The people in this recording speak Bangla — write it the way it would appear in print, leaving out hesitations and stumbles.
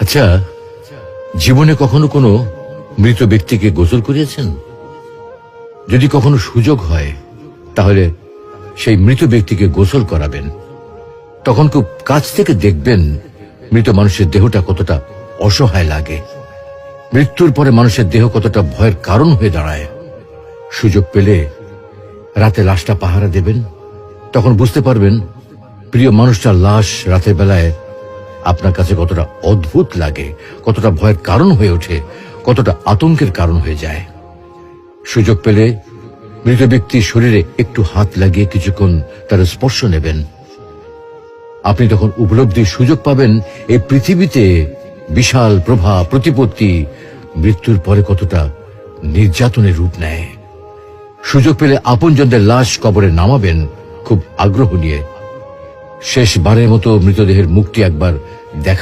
আচ্ছা, জীবনে কখনো কোনো মৃত ব্যক্তিকে গোসল করিয়েছেন? যদি কখনো সুযোগ হয় তাহলে সেই মৃত ব্যক্তিকে গোসল করাবেন। তখন খুব কাছ থেকে দেখবেন মৃত মানুষের দেহটা কতটা অসহায় লাগে, মৃত্যুর পরে মানুষের দেহ কতটা ভয়ের কারণ হয়ে দাঁড়ায়। সুযোগ পেলে রাতে লাশটা পাহারা দেবেন, তখন বুঝতে পারবেন প্রিয় মানুষটার লাশ রাতের বেলায় আপনার কাছে কতটা অদ্ভুত লাগে, কতটা ভয়ের কারণ হয়ে ওঠে, কতটা আতঙ্কের কারণ হয়ে যায়। সুযোগ পেলে মৃত ব্যক্তির শরীরে একটু হাত লাগিয়ে কিছুক্ষণ তার স্পর্শ নেবেন। আপনি তখন উপলব্ধির সুযোগ পাবেন এই পৃথিবীতে বিশাল প্রভা প্রতিপত্তি মৃত্যুর পরে কতটা নির্যাতনের রূপ নেয়। সুযোগ পেলে আপনজনদের লাশ কবরে নামাবেন খুব আগ্রহ নিয়ে। শেষবারের মতো মৃতদেহের মুখটি একবার দেখা